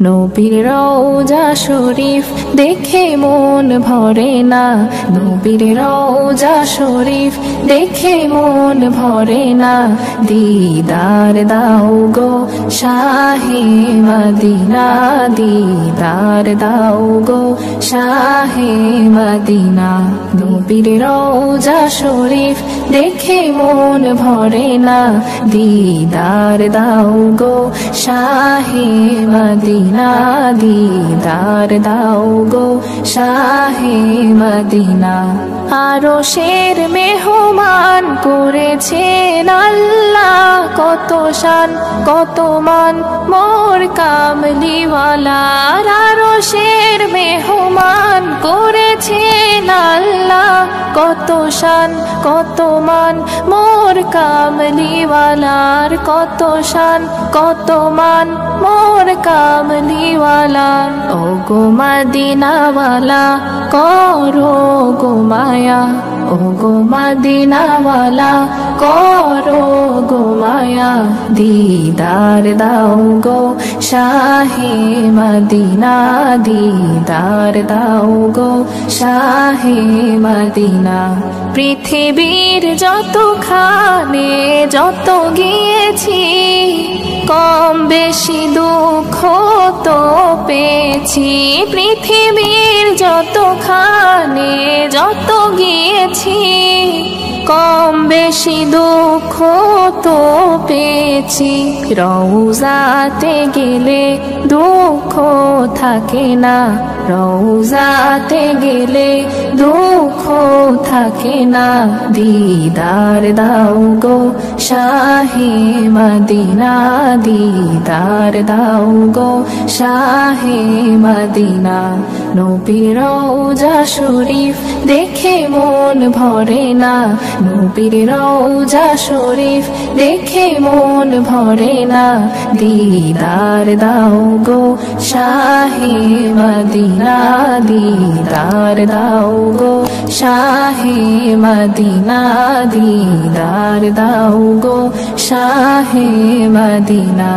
নবীর রওজা শরীফ দেখে মন ভরে না, নবীর রওজা শরীফ দেখে মন ভরে না। দিদার দাও গো শাহে মদিনা, দিদার দাও গো শাহে মদিনা। নবীর রওজা শরীফ দেখে মন ভরে না, দিদার দাও গো শাহে মদিনা, দিদার দাও গো শাহে মদিনা। আরশের মেহমান করেছেন আল্লাহ, কত শান কত মান মোর কামলিওয়ালার। আরশের মেহমান করেছেন আল্লাহ, কত শান কত মান মোর কামলিওয়ালার, কত শান কত মান মোর কামলিওয়ালার। ও গো মদিনাওয়ালা করো গো মায়া, ও গো মদিনাওয়ালা করো গো মায়া। দিদার দাও গো শাহে মদিনা, দিদার দাও গো শাহে মদিনা। পৃথিবীর যতখানে যত গিয়েছি, কম বেশি দুঃখ তো পেয়েছি। পৃথিবীর যতখানে যত গিয়েছি, কম বেশি দুঃখ তো পেয়েছি। রওজাতে গেলে দুঃখ থাকে না, রওজাতে গেলে দুঃখ থাকে না। দিদার দাও গো শাহে মদিনা, দিদার দাও গো শাহে মদিনা। নবীর রওজা শরীফ দেখে মন ভরে না, নবীর রওজা শরীফ দেখে মন ভরে না। দিদার দাও গো শাহে মদিনা, দিদার দাও গো শাহে মদিনা, দিদার দাও গো শাহে মদিনা।